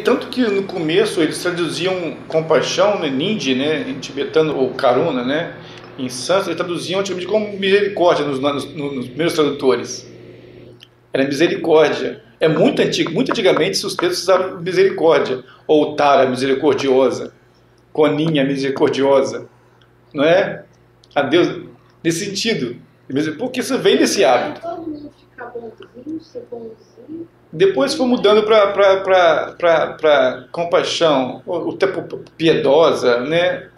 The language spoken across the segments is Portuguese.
Tanto que no começo eles traduziam compaixão, né, Nindi, né, em tibetano, ou Karuna, né, em sânscrito, eles traduziam antigamente como misericórdia nos primeiros tradutores. Era misericórdia. É muito antigo, muito antigamente os textos usavam misericórdia, ou Tara, misericordiosa, Coninha, misericordiosa, não é? A Deus, nesse sentido, porque isso vem desse hábito. Todo mundo ficar bonzinho, ser bonzinho. Depois foi mudando para compaixão, o tempo piedosa, né?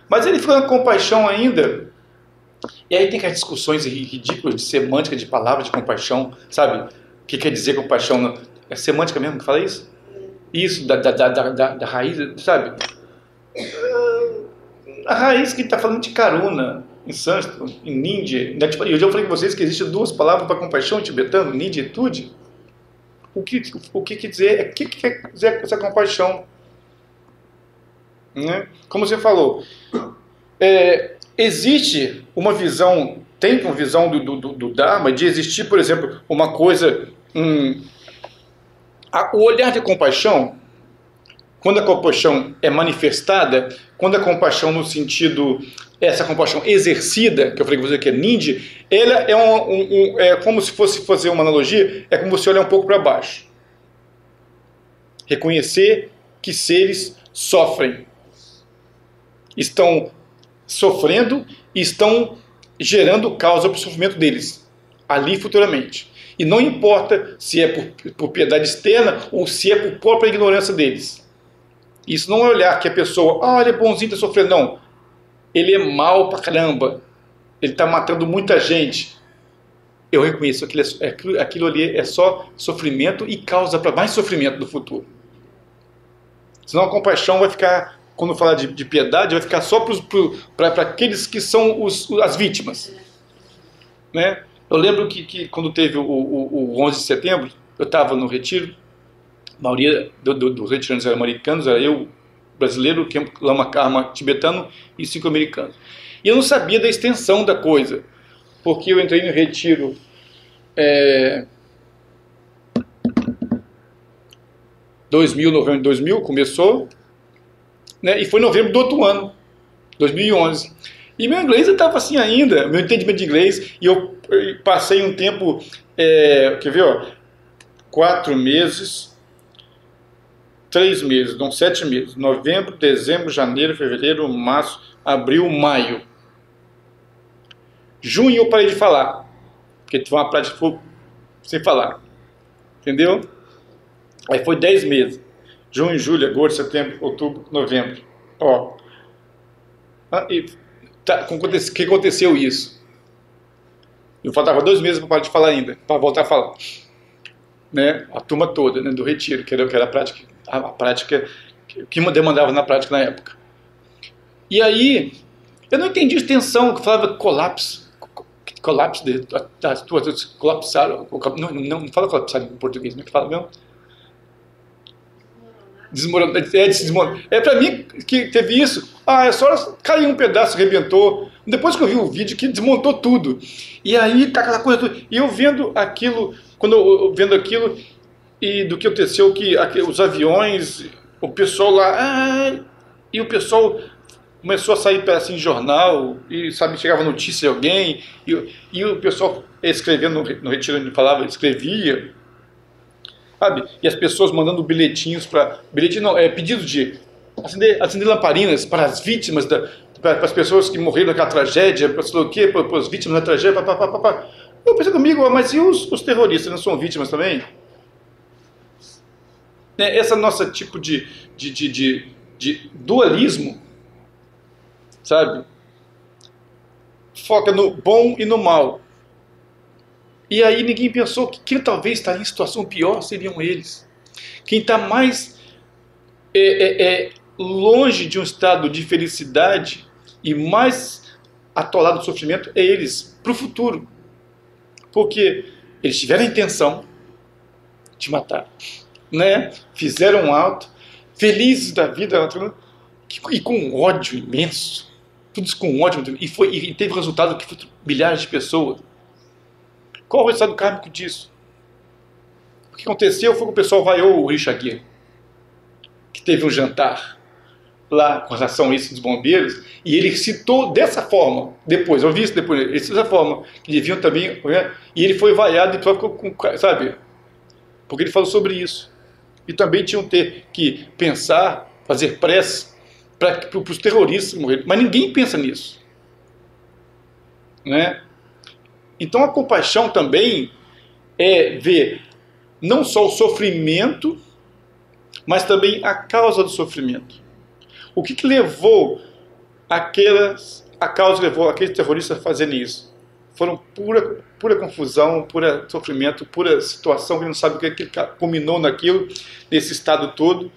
Mas ele ficou na compaixão ainda. E aí tem aquelas discussões ridículas de semântica de palavras de compaixão, sabe? O que quer dizer compaixão? É semântica mesmo que fala isso? Isso, da raiz, sabe? A raiz que está falando de Karuna, em sânscrito, em Nindi. Eu já falei com vocês que existem duas palavras para compaixão em tibetano, Nindi e Tude. O que quer dizer? O que quer dizer essa compaixão? Né? Como você falou, existe uma visão, tem uma visão do Dharma de existir, por exemplo, uma coisa. O olhar de compaixão, quando a compaixão é manifestada, quando a compaixão no sentido, essa compaixão exercida, que eu falei com você que é Nindi, ela é como se fosse fazer uma analogia, é como você olhar um pouco para baixo. Reconhecer que seres sofrem, estão sofrendo e estão gerando causa para o sofrimento deles, ali futuramente. E não importa se é por piedade externa ou se é por própria ignorância deles. Isso não é olhar que a pessoa, ele é bonzinho, está sofrendo. Não. Ele é mau pra caramba. Ele está matando muita gente. Eu reconheço que aquilo ali é só sofrimento e causa para mais sofrimento no futuro. Senão a compaixão vai ficar, quando falar de piedade, vai ficar só para aqueles que são as vítimas. Né? Eu lembro que quando teve o 11 de setembro, eu estava no retiro. A maioria dos retirantes eram americanos, era eu, brasileiro, Lama Karma tibetano e 5 americanos. E eu não sabia da extensão da coisa, porque eu entrei no retiro 2000, novembro de 2000, começou, né, e foi novembro do outro ano, 2011. E meu inglês estava assim ainda, meu entendimento de inglês, e eu passei um tempo, quer ver, 4 meses... 3 meses, então 7 meses, novembro, dezembro, janeiro, fevereiro, março, abril, maio. Junho eu parei de falar, porque foi uma prática sem falar, entendeu? Aí foi 10 meses, junho, julho, agosto, setembro, outubro, novembro. Que aconteceu isso? Eu faltava 2 meses para parar de falar ainda, para voltar a falar. Né? A turma toda, né, do retiro, que era a prática que demandava na prática na época. E aí, eu não entendi a extensão, que falava colapso, as tuas colapsaram, não fala colapsaram em português, como é que fala mesmo? Desmoronar. Para mim que teve isso, só caiu um pedaço, arrebentou. Depois que eu vi o vídeo que desmontou tudo. E aí tá aquela coisa toda. E eu vendo aquilo, quando eu vendo aquilo, e do que aconteceu, que os aviões, o pessoal lá, e o pessoal começou a sair assim, em jornal, e sabe, chegava notícia de alguém, e o pessoal escrevendo no retiro onde falava, escrevia, sabe, e as pessoas mandando bilhetinhos pedidos de acender lamparinas para as vítimas, para as pessoas que morreram naquela tragédia, para as vítimas da tragédia, Eu pensei comigo, mas e os terroristas não são vítimas também? Essa nossa tipo de dualismo, sabe? Foca no bom e no mal. E aí ninguém pensou que quem talvez estaria em situação pior seriam eles. Quem está mais longe de um estado de felicidade e mais atolado no sofrimento é eles, para o futuro. Porque eles tiveram a intenção de matar. Né? Fizeram um ato, felizes da vida, e com ódio imenso, tudo isso com ódio, e teve resultado que foi milhares de pessoas. Qual o resultado kármico disso? O que aconteceu foi que o pessoal vaiou o Richard Gere, que teve um jantar lá com relação a isso dos bombeiros, e ele citou dessa forma, depois, eu vi isso depois, ele citou dessa forma, que deviam também, né? E ele foi vaiado e ficou com, sabe, porque ele falou sobre isso. E também tinham que pensar, fazer prece para os terroristas morrerem, mas ninguém pensa nisso, né? Então a compaixão também é ver não só o sofrimento, mas também a causa do sofrimento. O que levou aqueles terroristas a fazerem isso? Foram pura confusão, pura sofrimento, pura situação que não sabe o que culminou naquilo, nesse estado todo,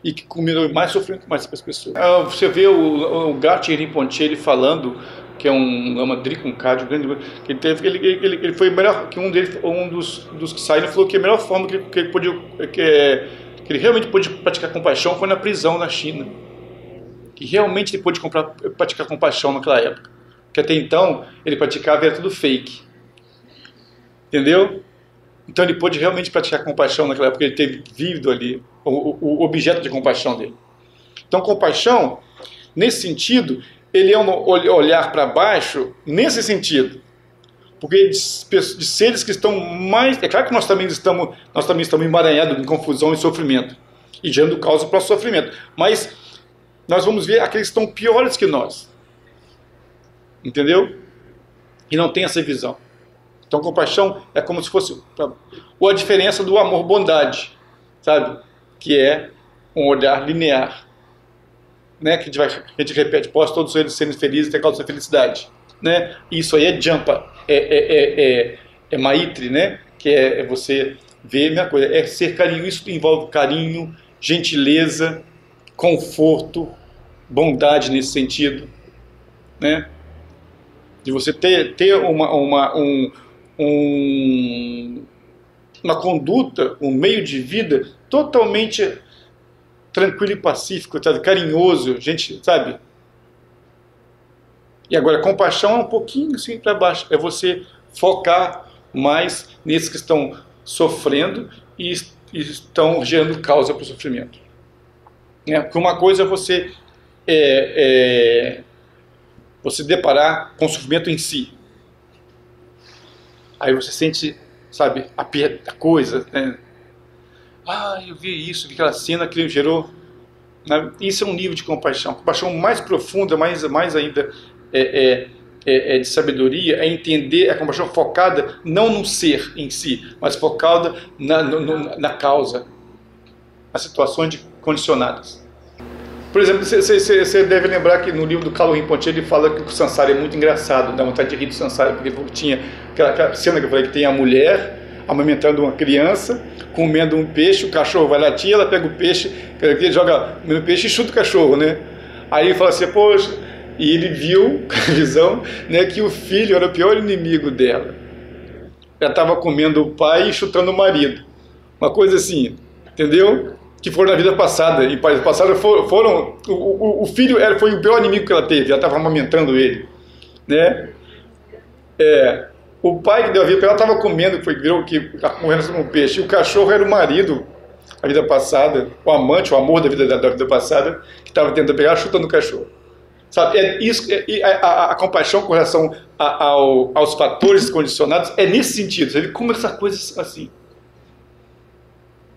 e que culminou mais sofrimento mais para as pessoas. Você vê o Gartner Rinpoche ele falando, que é um lamadrico, um cádio grande, que ele foi melhor, que um dos que saíram falou que a melhor forma que ele realmente pôde praticar compaixão foi na prisão na China. Que realmente ele pôde praticar compaixão naquela época. Porque até então ele praticava era tudo fake. Entendeu? Então ele pôde realmente praticar compaixão naquela época, ele teve vivido ali o objeto de compaixão dele. Então compaixão, nesse sentido, ele é um olhar para baixo nesse sentido. Porque de seres que estão mais... É claro que nós também estamos emaranhados em confusão e sofrimento. E gerando causa para o sofrimento. Mas nós vamos ver aqueles que estão piores que nós. Entendeu? E não tem essa visão. Então compaixão é como se fosse... Ou a diferença do amor-bondade. Sabe? Que é um olhar linear. Né? Que a gente repete, posso todos eles serem felizes, ter causa da felicidade. Né? Isso aí é Jampa, é Maitri, né? Que é você ver a mesma coisa, é ser carinho. Isso envolve carinho, gentileza, conforto, bondade nesse sentido, né? De você ter uma conduta, um meio de vida totalmente tranquilo e pacífico, sabe? Carinhoso, gente, sabe? E agora, compaixão é um pouquinho assim para baixo, é você focar mais nesses que estão sofrendo e estão gerando causa para o sofrimento. Porque uma coisa é você você deparar com o sofrimento em si. Aí você sente, sabe, a coisa, né? Eu vi isso, vi aquela cena que gerou... Né? Isso é um nível de compaixão. Compaixão mais profunda, mais ainda de sabedoria, é entender a compaixão focada não no ser em si, mas focada na causa, nas situações condicionadas. Por exemplo, você deve lembrar que no livro do Kalu Rinpoche ele fala que o Sansara é muito engraçado, dá vontade de rir do Sansara, porque tinha aquela cena que eu falei que tem a mulher amamentando uma criança, comendo um peixe, o cachorro vai latir, ela pega o peixe, joga no peixe e chuta o cachorro, né? Aí ele fala assim, poxa, e ele viu, com a visão, né, que o filho era o pior inimigo dela. Ela estava comendo o pai e chutando o marido. Uma coisa assim, entendeu? Que foram na vida passada, e passada foram o filho foi o pior inimigo que ela teve, ela estava amamentando ele, né? O pai que deu a vida para ela estava comendo, morrendo sobre um peixe, e o cachorro era o marido, a vida passada, o amante, o amor da vida passada, que estava tentando pegar, chutando o cachorro. Sabe, a compaixão com relação aos fatores condicionados é nesse sentido, sabe? Como essa coisa assim.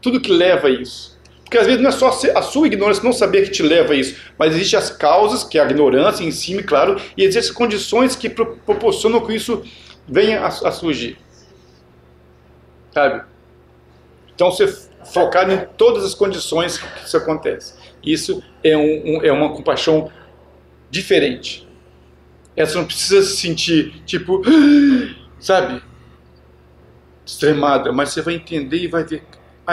Tudo que leva a isso. Porque às vezes não é só a sua ignorância não saber que te leva a isso, mas existem as causas, que é a ignorância em si, claro, e existem as condições que proporcionam que isso venha a surgir. Sabe? Então você focar em todas as condições que isso acontece. Isso é uma compaixão diferente. Você não precisa se sentir, tipo, sabe, extremada, mas você vai entender e vai ver,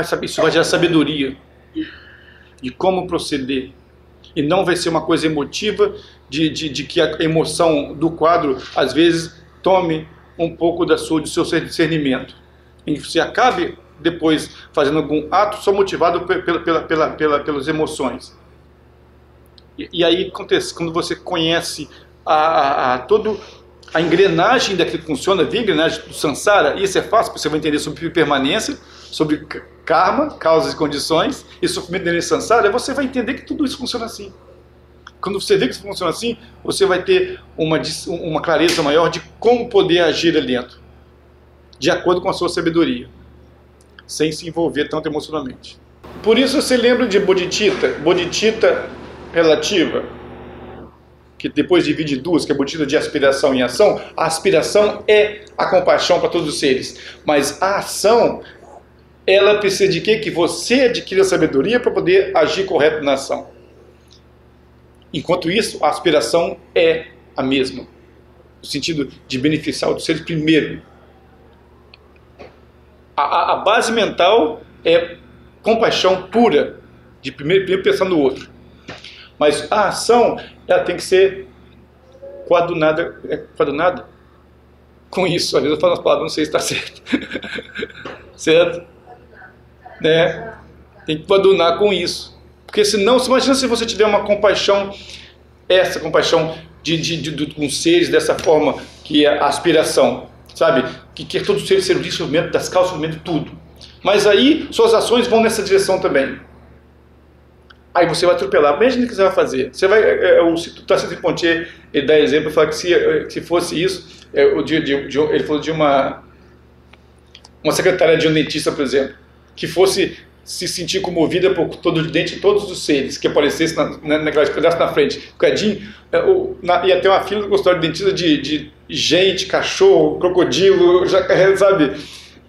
sabe, isso vai gerar sabedoria de como proceder. E não vai ser uma coisa emotiva de que a emoção do quadro, às vezes, tome um pouco do seu discernimento. E você acabe depois fazendo algum ato só motivado pelas emoções. E aí acontece, quando você conhece toda a engrenagem daquilo que funciona, vê a engrenagem do Sansara, e isso é fácil, porque você vai entender sobre permanência, sobre karma, causas e condições, e sofrimento dele samsara, você vai entender que tudo isso funciona assim. Quando você vê que isso funciona assim, você vai ter uma clareza maior de como poder agir ali dentro, de acordo com a sua sabedoria, sem se envolver tanto emocionalmente. Por isso você lembra de bodhicitta relativa, que depois divide em duas, que é bodhicitta de aspiração e ação. A aspiração é a compaixão para todos os seres, mas a ação, ela precisa de quê? Que você adquira sabedoria para poder agir correto na ação. Enquanto isso, a aspiração é a mesma, no sentido de beneficiar os seres primeiro. A base mental é compaixão pura, de primeiro pensar no outro. Mas a ação, ela tem que ser coadunada com isso. Às vezes eu falo umas palavras, não sei se está certo. Certo? Né? Tem que coadunar com isso. Porque senão, imagina se você tiver uma compaixão, essa compaixão com seres dessa forma, que é a aspiração, sabe? Que quer todos os seres serem livres do sofrimento, das causas do sofrimento, tudo. Mas aí, suas ações vão nessa direção também. Aí você vai atropelar. Imagina o que você vai fazer. Você vai, o Tarsila de Pontier, ele dá exemplo, fala que se fosse isso, ele falou de uma secretária de um dentista, por exemplo, que fosse se sentir comovida por todo o dente de todos os seres que aparecesse naquela pedaço na frente. Ia ter uma fila do consultório de dentista de gente, cachorro, crocodilo, jacaré, sabe?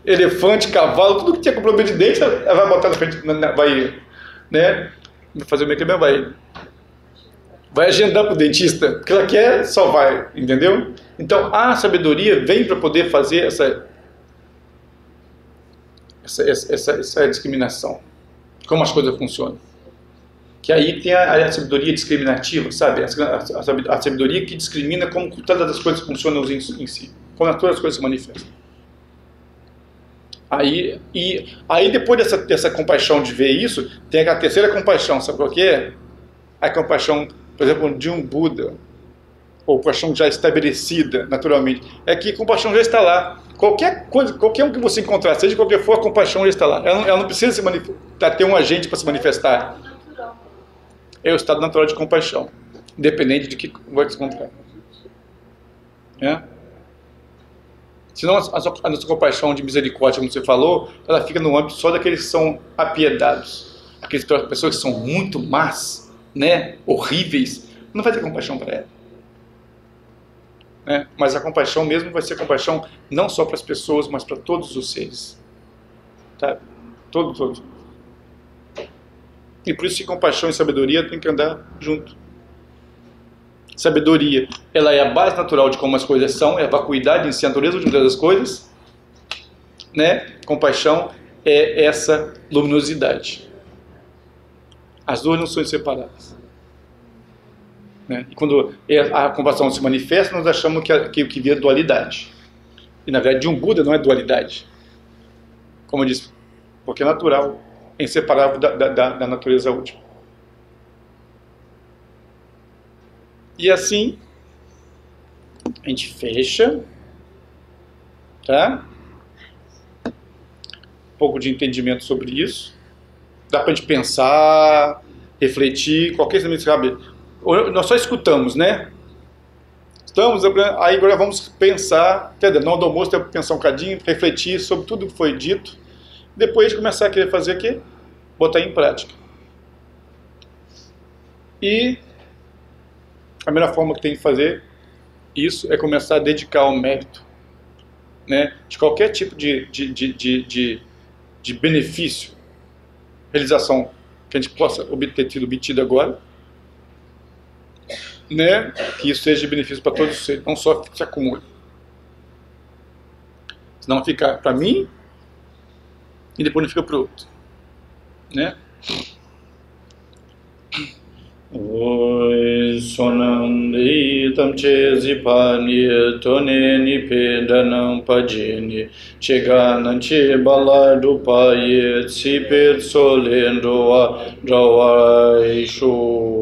Elefante, cavalo, tudo que tinha com problema de dente, ela vai botar na frente, vai, né? Fazer o meio que vai agendar para o dentista, porque ela quer, só vai, entendeu? Então a sabedoria vem para poder fazer essa discriminação, como as coisas funcionam. Que aí tem a sabedoria discriminativa, sabe? A sabedoria que discrimina como todas as coisas funcionam em si, como todas as coisas se manifestam. Aí depois dessa compaixão de ver isso, tem a terceira compaixão, sabe qual que é? A compaixão, por exemplo, de um Buda, ou compaixão já estabelecida naturalmente, é que a compaixão já está lá. Qualquer um que você encontrar, seja de qualquer for, a compaixão já está lá. Ela não precisa se manifestar, ter um agente para se manifestar. É o estado natural de compaixão, independente de que vai se encontrar. Senão a nossa compaixão de misericórdia, como você falou, ela fica no âmbito só daqueles que são apiedados. Aquelas pessoas que são muito más, né, horríveis, não vai ter compaixão para ela. Né? Mas a compaixão mesmo vai ser compaixão não só para as pessoas, mas para todos os seres. Tá? Todos. E por isso que compaixão e sabedoria tem que andar junto. Sabedoria, ela é a base natural de como as coisas são, é a vacuidade em si, a natureza de todas as coisas. Né? Compaixão é essa luminosidade. As duas não são separadas. Né? E quando a compaixão se manifesta, nós achamos que vira dualidade. E na verdade, de um Buda não é dualidade. Como eu disse, porque é natural, é inseparável da natureza última. E assim, a gente fecha, tá? Um pouco de entendimento sobre isso. Dá pra gente pensar, refletir, qualquer coisa, sabe? Nós só escutamos, né? Aí agora vamos pensar, entendeu? Na hora do almoço, tem que pensar um bocadinho, refletir sobre tudo que foi dito. Depois começar a querer fazer o quê? Botar em prática. E a melhor forma que tem que fazer isso é começar a dedicar ao mérito, né, de qualquer tipo de benefício, realização que a gente possa ter tido obtido agora, né, que isso seja de benefício para todos os seres, não só que se acumule. Senão fica para mim e depois não fica para o outro, né? Oi sonandi tamche zipani tone nipe danam pajini chegananche balado paye sipet solendo a drawai shu